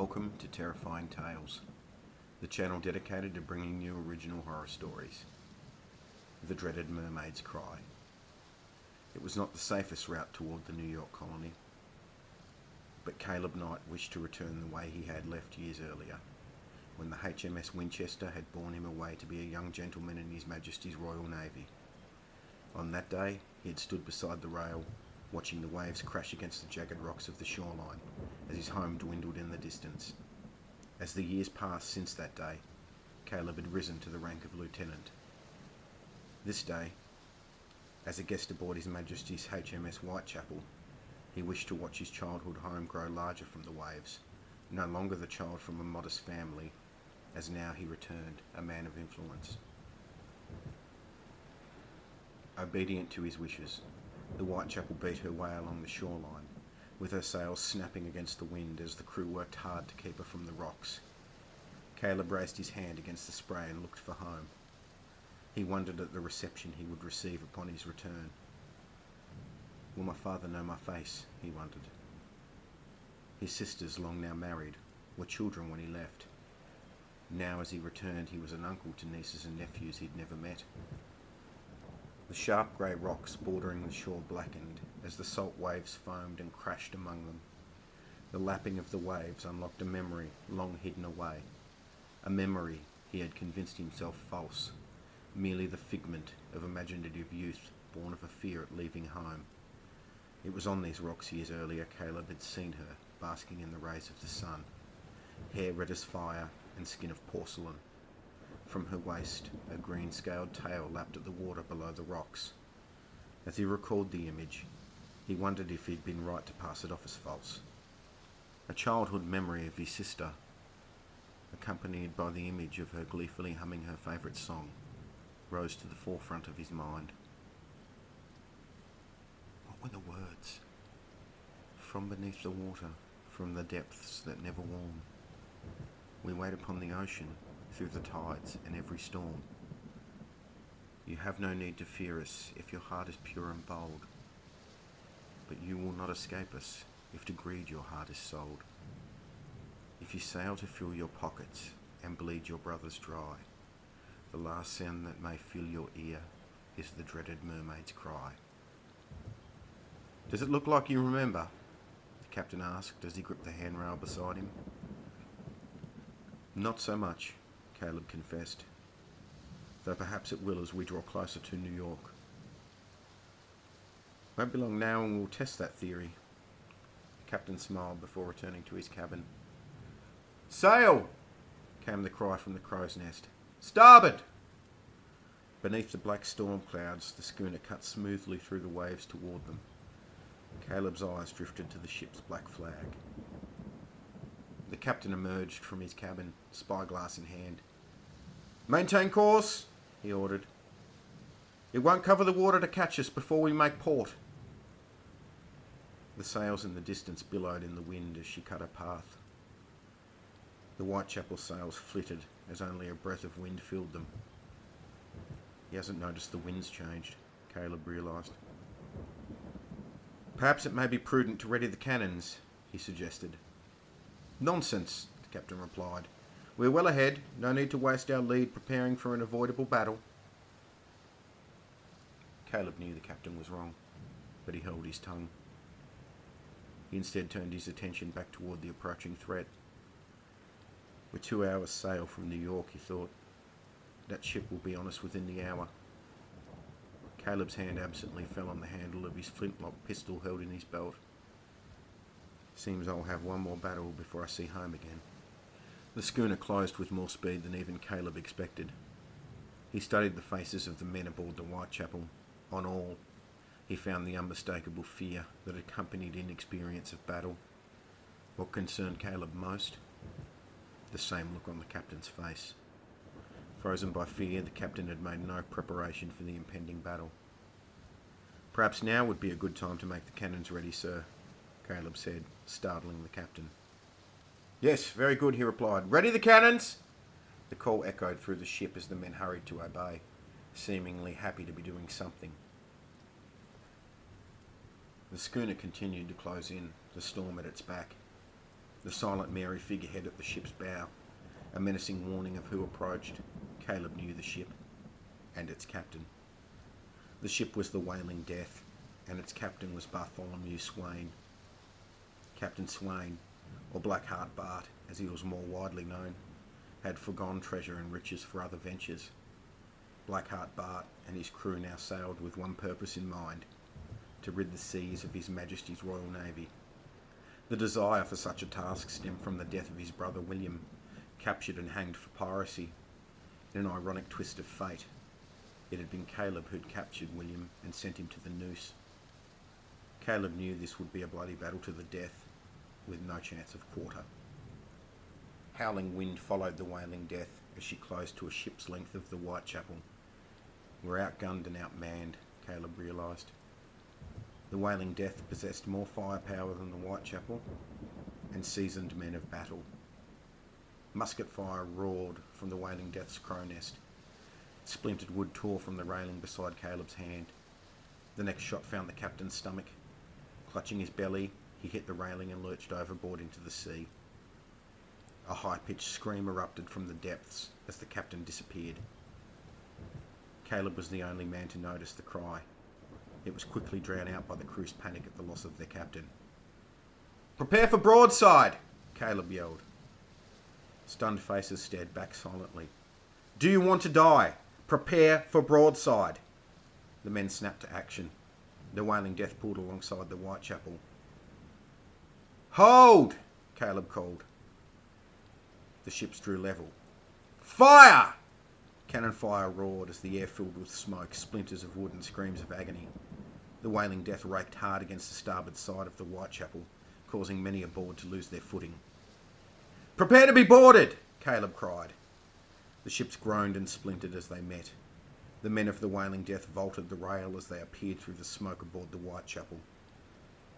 Welcome to Terrifying Tales, the channel dedicated to bringing you original horror stories. The dreaded Mermaid's Cry. It was not the safest route toward the New York colony, but Caleb Knight wished to return the way he had left years earlier, when the HMS Winchester had borne him away to be a young gentleman in His Majesty's Royal Navy. On that day, he had stood beside the rail, watching the waves crash against the jagged rocks of the shoreline as his home dwindled in the distance. As the years passed since that day, Caleb had risen to the rank of lieutenant. This day, as a guest aboard His Majesty's HMS Whitechapel, he wished to watch his childhood home grow larger from the waves, no longer the child from a modest family, as now he returned, a man of influence. Obedient to his wishes, the Whitechapel beat her way along the shoreline, with her sails snapping against the wind as the crew worked hard to keep her from the rocks. Caleb raised his hand against the spray and looked for home. He wondered at the reception he would receive upon his return. Will my father know my face? He wondered. His sisters, long now married, were children when he left. Now as he returned, he was an uncle to nieces and nephews he'd never met. The sharp grey rocks bordering the shore blackened as the salt waves foamed and crashed among them. The lapping of the waves unlocked a memory long hidden away, a memory he had convinced himself false, merely the figment of imaginative youth born of a fear at leaving home. It was on these rocks years earlier Caleb had seen her, basking in the rays of the sun, hair red as fire and skin of porcelain. From her waist, a green-scaled tail lapped at the water below the rocks. As he recalled the image, he wondered if he'd been right to pass it off as false. A childhood memory of his sister, accompanied by the image of her gleefully humming her favourite song, rose to the forefront of his mind. What were the words? From beneath the water, from the depths that never warm, we wait upon the ocean, through the tides and every storm. You have no need to fear us if your heart is pure and bold, but you will not escape us if to greed your heart is sold. If you sail to fill your pockets and bleed your brothers dry, the last sound that may fill your ear is the dreaded mermaid's cry. Does it look like you remember? The captain asked as he gripped the handrail beside him. Not so much, Caleb confessed, though perhaps it will as we draw closer to New York. Won't be long now and we'll test that theory. The captain smiled before returning to his cabin. Sail! Came the cry from the crow's nest. Starboard! Beneath the black storm clouds, the schooner cut smoothly through the waves toward them. Caleb's eyes drifted to the ship's black flag. The captain emerged from his cabin, spyglass in hand. Maintain course, he ordered. It won't cover the water to catch us before we make port. The sails in the distance billowed in the wind as she cut her path. The Whitechapel sails flitted as only a breath of wind filled them. He hasn't noticed the wind's changed, Caleb realised. Perhaps it may be prudent to ready the cannons, he suggested. Nonsense, the captain replied. We're well ahead, no need to waste our lead preparing for an avoidable battle. Caleb knew the captain was wrong, but he held his tongue. He instead turned his attention back toward the approaching threat. We're 2 hours' sail from New York, he thought. That ship will be on us within the hour. Caleb's hand absently fell on the handle of his flintlock pistol held in his belt. Seems I'll have one more battle before I see home again. The schooner closed with more speed than even Caleb expected. He studied the faces of the men aboard the Whitechapel. On all, he found the unmistakable fear that accompanied inexperience of battle. What concerned Caleb most? The same look on the captain's face. Frozen by fear, the captain had made no preparation for the impending battle. Perhaps now would be a good time to make the cannons ready, sir, Caleb said, startling the captain. Yes, very good, he replied. Ready the cannons! The call echoed through the ship as the men hurried to obey, seemingly happy to be doing something. The schooner continued to close in, the storm at its back. The silent Mary figurehead at the ship's bow, a menacing warning of who approached. Caleb knew the ship and its captain. The ship was the Wailing Death, and its captain was Bartholomew Swain. Captain Swain, or Blackheart Bart, as he was more widely known, had foregone treasure and riches for other ventures. Blackheart Bart and his crew now sailed with one purpose in mind: to rid the seas of His Majesty's Royal Navy. The desire for such a task stemmed from the death of his brother William, captured and hanged for piracy. In an ironic twist of fate, it had been Caleb who'd captured William and sent him to the noose. Caleb knew this would be a bloody battle to the death, with no chance of quarter. Howling wind followed the Wailing Death as she closed to a ship's length of the Whitechapel. We're outgunned and outmanned, Caleb realised. The Wailing Death possessed more firepower than the Whitechapel, and seasoned men of battle. Musket fire roared from the Wailing Death's crow nest. Splintered wood tore from the railing beside Caleb's hand. The next shot found the captain's stomach. Clutching his belly, he hit the railing and lurched overboard into the sea. A high-pitched scream erupted from the depths as the captain disappeared. Caleb was the only man to notice the cry. It was quickly drowned out by the crew's panic at the loss of their captain. "Prepare for broadside!" Caleb yelled. Stunned faces stared back silently. "Do you want to die? Prepare for broadside!" The men snapped to action. The Wailing Death pulled alongside the Whitechapel. "Hold!" Caleb called. The ships drew level. "Fire!" Cannon fire roared as the air filled with smoke, splinters of wood and screams of agony. The Wailing Death raked hard against the starboard side of the Whitechapel, causing many aboard to lose their footing. "Prepare to be boarded!" Caleb cried. The ships groaned and splintered as they met. The men of the Wailing Death vaulted the rail as they appeared through the smoke aboard the Whitechapel.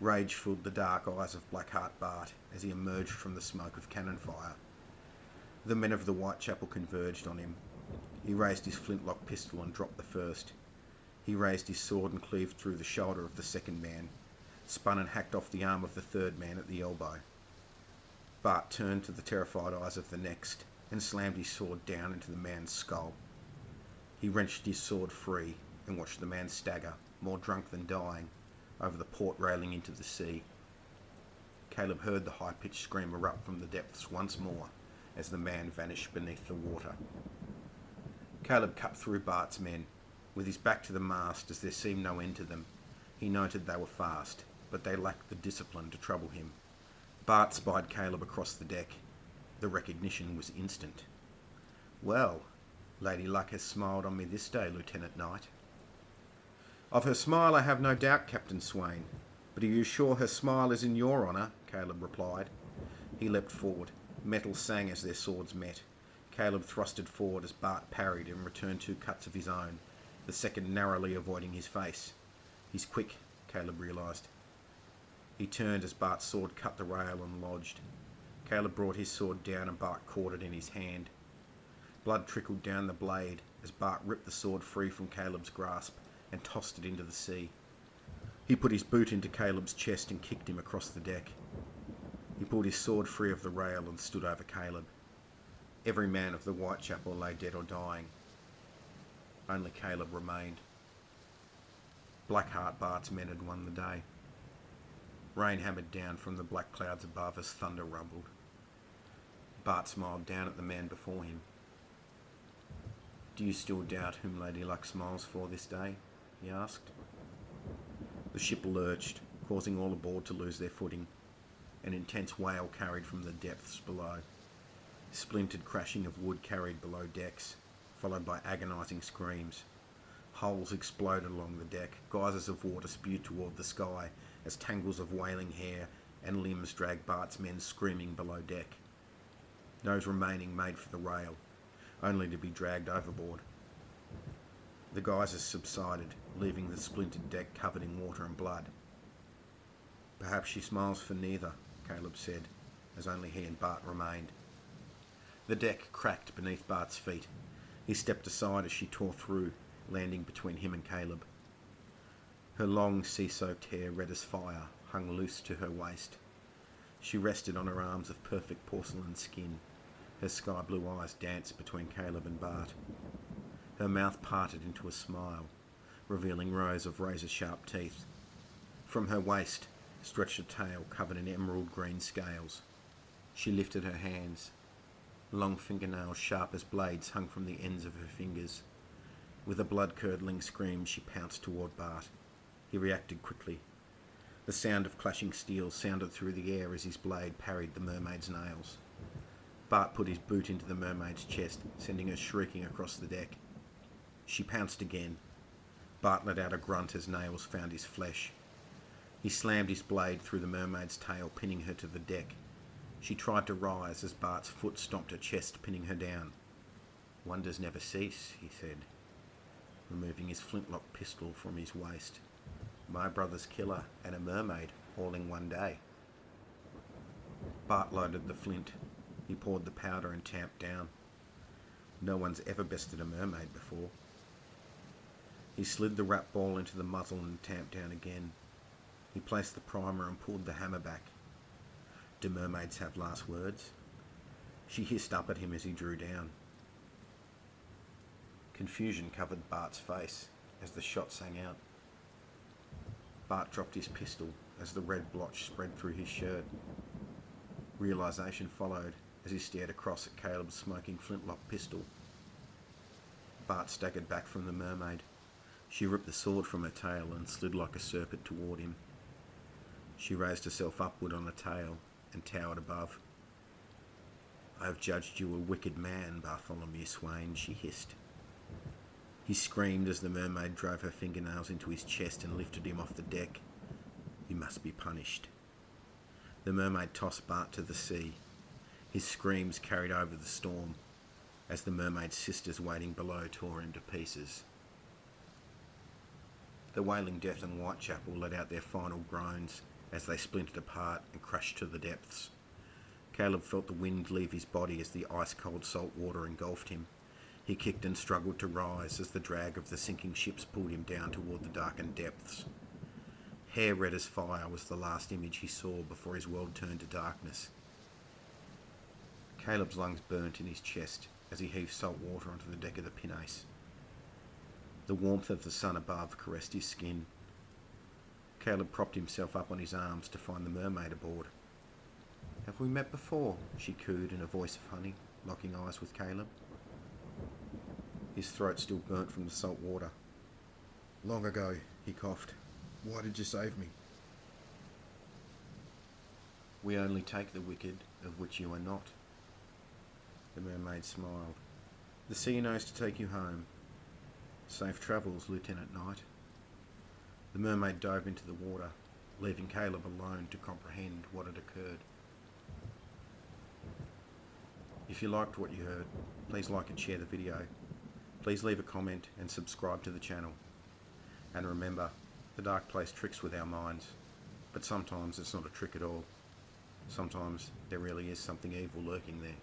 Rage filled the dark eyes of Blackheart Bart as he emerged from the smoke of cannon fire. The men of the Whitechapel converged on him. He raised his flintlock pistol and dropped the first. He raised his sword and cleaved through the shoulder of the second man, spun and hacked off the arm of the third man at the elbow. Bart turned to the terrified eyes of the next and slammed his sword down into the man's skull. He wrenched his sword free and watched the man stagger, more drunk than dying, over the port railing into the sea. Caleb heard the high-pitched scream erupt from the depths once more as the man vanished beneath the water. Caleb cut through Bart's men. With his back to the mast, as there seemed no end to them, he noted they were fast, but they lacked the discipline to trouble him. Bart spied Caleb across the deck. The recognition was instant. "Well, Lady Luck has smiled on me this day, Lieutenant Knight." "Of her smile I have no doubt, Captain Swain, but are you sure her smile is in your honour?" Caleb replied. He leapt forward. Metal sang as their swords met. Caleb thrusted forward as Bart parried and returned 2 cuts of his own, the second narrowly avoiding his face. "He's quick," Caleb realised. He turned as Bart's sword cut the rail and lodged. Caleb brought his sword down and Bart caught it in his hand. Blood trickled down the blade as Bart ripped the sword free from Caleb's grasp and tossed it into the sea. He put his boot into Caleb's chest and kicked him across the deck. He pulled his sword free of the rail and stood over Caleb. Every man of the Whitechapel lay dead or dying. Only Caleb remained. Blackheart Bart's men had won the day. Rain hammered down from the black clouds above as thunder rumbled. Bart smiled down at the man before him. "Do you still doubt whom Lady Luck smiles for this day?" he asked. The ship lurched, causing all aboard to lose their footing. An intense wail carried from the depths below. Splintered crashing of wood carried below decks, followed by agonising screams. Holes exploded along the deck. Geysers of water spewed toward the sky as tangles of wailing hair and limbs dragged Bart's men screaming below deck. Those remaining made for the rail, only to be dragged overboard. The geysers subsided, leaving the splintered deck covered in water and blood. "Perhaps she smiles for neither," Caleb said, as only he and Bart remained. The deck cracked beneath Bart's feet. He stepped aside as she tore through, landing between him and Caleb. Her long, sea-soaked hair, red as fire, hung loose to her waist. She rested on her arms of perfect porcelain skin. Her sky blue eyes danced between Caleb and Bart. Her mouth parted into a smile, revealing rows of razor-sharp teeth. From her waist stretched a tail covered in emerald green scales. She lifted her hands. Long fingernails sharp as blades hung from the ends of her fingers. With a blood-curdling scream, she pounced toward Bart. He reacted quickly. The sound of clashing steel sounded through the air as his blade parried the mermaid's nails. Bart put his boot into the mermaid's chest, sending her shrieking across the deck. She pounced again. Bart let out a grunt as nails found his flesh. He slammed his blade through the mermaid's tail, pinning her to the deck. She tried to rise as Bart's foot stomped her chest, pinning her down. "Wonders never cease," he said, removing his flintlock pistol from his waist. "My brother's killer and a mermaid all in one day." Bart loaded the flint. He poured the powder and tamped down. No one's ever bested a mermaid before. He slid the rat ball into the muzzle and tamped down again. He placed the primer and pulled the hammer back. "Do mermaids have last words?" She hissed up at him as he drew down. Confusion covered Bart's face as the shot sang out. Bart dropped his pistol as the red blotch spread through his shirt. Realisation followed as he stared across at Caleb's smoking flintlock pistol. Bart staggered back from the mermaid. She ripped the sword from her tail and slid like a serpent toward him. She raised herself upward on a tail and towered above. "I have judged you a wicked man, Bartholomew Swain," she hissed. He screamed as the mermaid drove her fingernails into his chest and lifted him off the deck. "You must be punished." The mermaid tossed Bart to the sea. His screams carried over the storm as the mermaid's sisters waiting below tore him to pieces. The Wailing Death and Whitechapel let out their final groans as they splintered apart and crashed to the depths. Caleb felt the wind leave his body as the ice-cold salt water engulfed him. He kicked and struggled to rise as the drag of the sinking ships pulled him down toward the darkened depths. Hair red as fire was the last image he saw before his world turned to darkness. Caleb's lungs burnt in his chest as he heaved salt water onto the deck of the pinnace. The warmth of the sun above caressed his skin. Caleb propped himself up on his arms to find the mermaid aboard. "Have we met before?" she cooed in a voice of honey, locking eyes with Caleb. His throat still burnt from the salt water. "Long ago," he coughed. "Why did you save me?" "We only take the wicked, of which you are not." The mermaid smiled. "The sea knows to take you home. Safe travels, Lieutenant Knight." The mermaid dove into the water, leaving Caleb alone to comprehend what had occurred. If you liked what you heard, please like and share the video. Please leave a comment and subscribe to the channel. And remember, the dark plays tricks with our minds, but sometimes it's not a trick at all. Sometimes there really is something evil lurking there.